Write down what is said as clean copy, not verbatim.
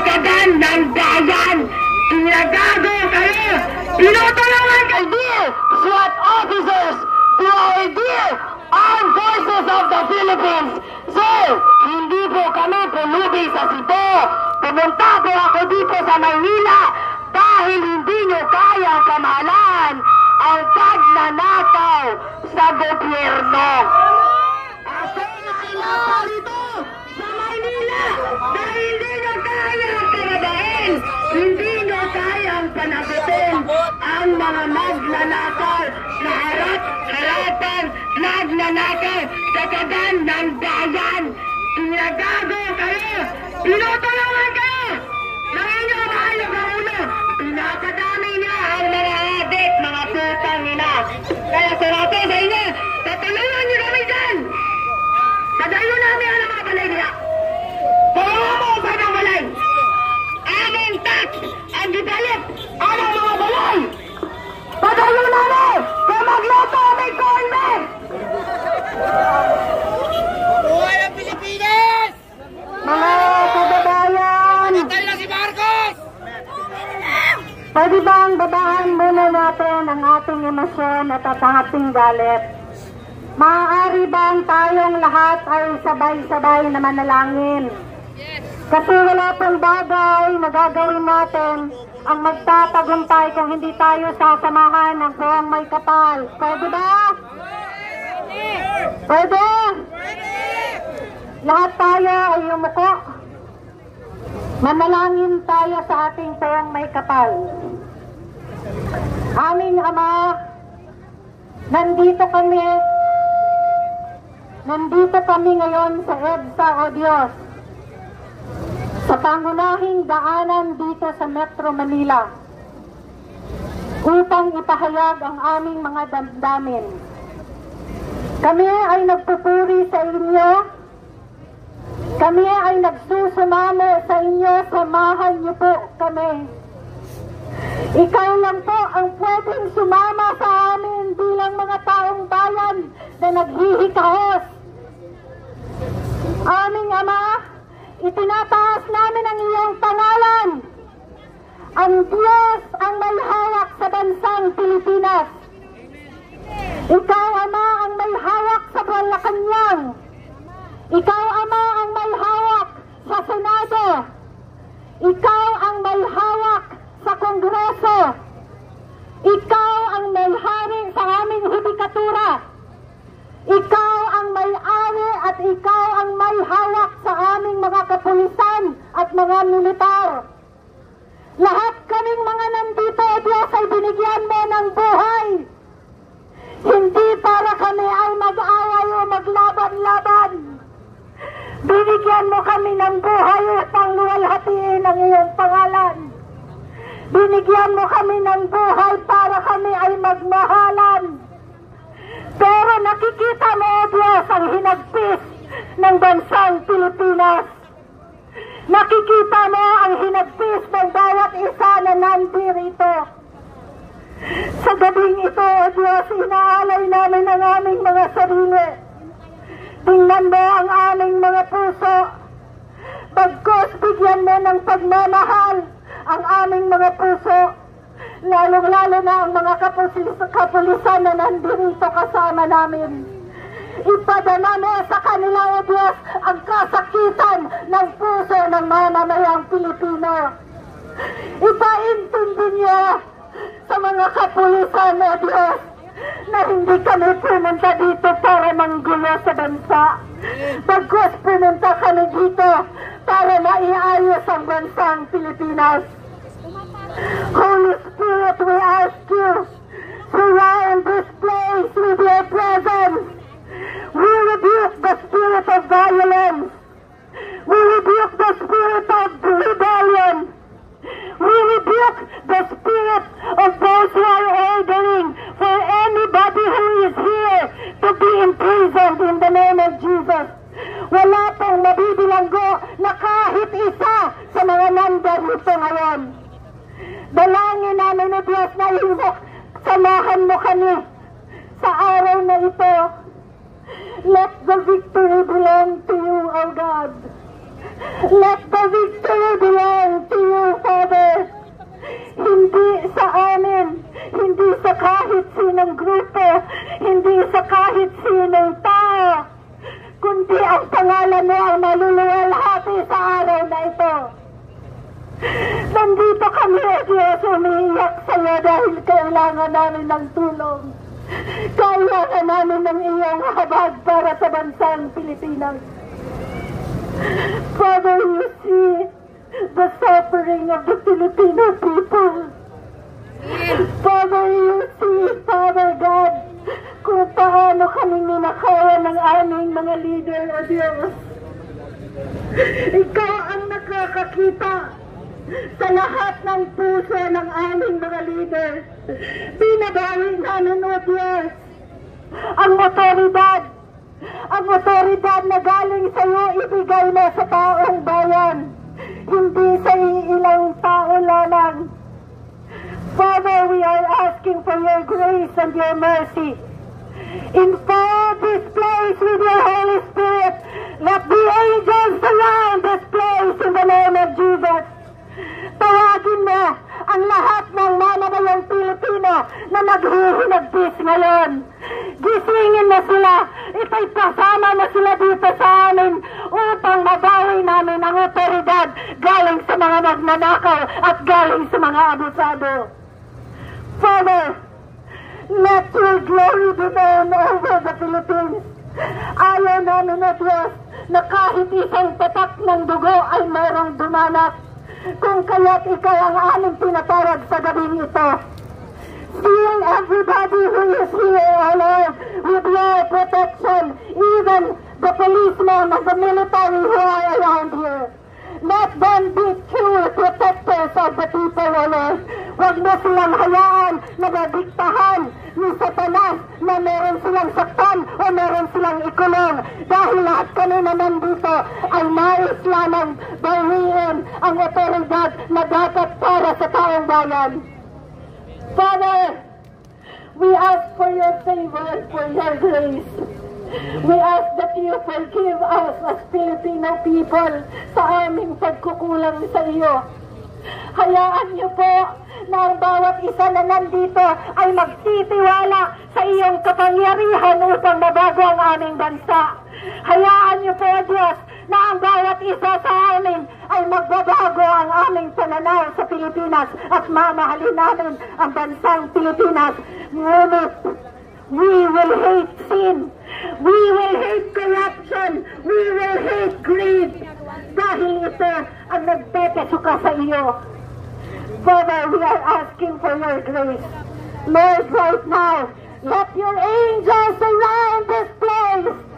kagan ng bayan. Tinagago kayo! Tinutulungan kayo! Dear SWAT officers, to our dear Armed Forces of the Philippines, sir, hindi po kami pulubi sa Cebu. Pumunta po ako dito sa Maynila dahil hindi nyo kayang kamahalan ang pagnanakaw sa gobyerno. Ako dito sa Maynila dahil hindi nyo kayang karabain, hindi nyo kayang panagutin ang mga magnanakaw na harap-harapan nagnanakaw sa kagan ng bayan. Tinagago kayo! Tinutulungan kayo! Nanginyo kayo sa ulo! Pinakadami niya ang mga adik, mga putang ina! Kaya sarap sa inyo! Tatulungan niyo kami dyan! Padayo namin ang mga balay niya! Tulungan mo sa mga balay! Aming tax ang gibalit ang mga balay! Padayo namin! Kung magluto aming cornmeal! Buhay ang Pilipinas! Mga kababayan! Patay na si Marcos! Pwede bang babaan muna natin ang ating emosyon at ating galit? Maaari bang tayong lahat ay sabay-sabay na manalangin? Kasi wala pong bagay na gagawin natin ang magtatagumpay kung hindi tayo sasamahan ng buwang may kapal. Pwede ba? Pwede? Lahat tayo ay yumuko. Manalangin tayo sa ating puwang may kapal. Aming Ama, nandito kami ngayon sa EDSA, O Diyos, sa pangunahing daanan dito sa Metro Manila upang ipahayag ang aming mga damdamin. Kami ay nagpupuri sa inyo. Kami ay nagsusumamo sa inyo. Samahan niyo po kami. Ikaw lang po ang pwedeng sumama sa amin bilang mga taong bayan na naghihikahos. Aming Ama, itinataas namin ang iyong pangalan. Ang Diyos ang may hawak sa bansang Pilipinas. Ikaw, Ama, ang may hawak sa Malacanang. Ikaw, Ama, ang may hawak sa Senado. Ikaw ang may hawak sa Kongreso. Ikaw ang may-hari sa aming hudikatura. Ikaw ang may-ari at ikaw ang may hawak sa aming mga kapulisan at mga militar. Lahat kaming mga nandito, Diyos, ay binigyan mo ng buhay. Hindi para kami ay mag-away o maglaban-laban. Binigyan mo kami ng buhay upang luwalhatiin ang iyong pangalan. Binigyan mo kami ng buhay para kami ay magmahalan. Pero nakikita mo, O Diyos, ang hinagpis ng bansang Pilipinas. Nakikita mo ang hinagpis ng bawat isa na nandirito. Sa gabing ito, O Diyos, inaalay namin ang aming mga sarili. Tingnan mo ang aming mga puso. Bagkus bigyan mo ng pagmamahal ang aming mga puso. Lalong-lalo na ang mga kapulisan na nandirito kasama namin. Ipadama mo sa kanila, O Diyos, ang kasakitan ng puso ng mamamayang Pilipino. Ipaintindi niyo sa mga kapulisan, O Diyos, na hindi kami pumunta dito para manggulo sa bansa. Bagkus pumunta kami dito para maiayos ang bansang Pilipinas. Holy Spirit, we ask you, surround this place with your presence. We rebuke the spirit of violence. We rebuke the spirit of rebellion. We rebuke the spirit of those who are ordering for anybody who is here to be imprisoned in the name of Jesus. Wala pong mabibilanggo na kahit isa sa mga nandarito ngayon. Dalangin namin, O Diyos, na samahan mo kami sa araw na ito. Let the victory belong to you, O God. Let the victory belong to you, Father. Hindi sa amin, hindi sa kahit sinong grupo, hindi sa kahit sinong tao, kundi ang pangalan mo ang maluluwalhati sa araw na ito. Nandito kami, O Diyos, umiiyak sa iyo dahil kailangan namin ng tulong. Kailangan namin ng iyong habag para sa bansang Pilipinas. Father, you see the suffering of the Filipino people. Father, you see, Father God, kung paano kami ninakawan ng aming mga leader, O Diyos. Ikaw ang nakakakita sa lahat ng puso ng aming mga leader. Binabawi namin, O Diyos, ang otoridad na galing sa iyo, ibigay mo sa taong bayan, hindi sa ilang tao lamang. Father, we are asking for your grace and your mercy. Infill this place with your Holy Spirit. Let the angels surround this place in the name of Jesus. Tawagin mo ang lahat ng mamamayang Pilipino na naghihinagpis ngayon. Gisingin mo sila. Ito'y kasama mo sila dito sa amin upang mabawi namin ang otoridad galing sa mga magnanakaw at galing sa mga abusado. Father, let your glory be known over the Philippines. Ayaw namin, O Diyos, na kahit isang tatak ng dugo ay mayroong dumanak. Kung kaya't ikaw ang aming tinatawag sa gabing ito. Seal everybody who is here, O Lord, with your protection, even the policemen and the military who are around here. Let them be true protectors of the people, O Lord. Huwag mo silang hayaan na nadiktahan ni Satanas na meron silang saktan o meron silang ikulong. Dahil lahat kami na nandito ay nais lamang bawiin ang otoridad na dapat para sa taong bayan. Father, we ask for your favor and for your grace. We ask that you forgive us as Filipino people sa aming pagkukulang sa iyo. Hayaan niyo po na ang bawat isa na nandito ay magtitiwala sa iyong kapangyarihan upang mabago ang aming bansa. Hayaan niyo po, Diyos, na ang bawat isa sa amin ay magbabago ang aming pananaw sa Pilipinas at mamahalin namin ang bansang Pilipinas. Ngunit, we will hate sin. We will hate corruption. We will hate greed. Dahil ito ang nagpepesuka sa iyo. Father, we are asking for your grace. Lord, right now, let your angels surround this place.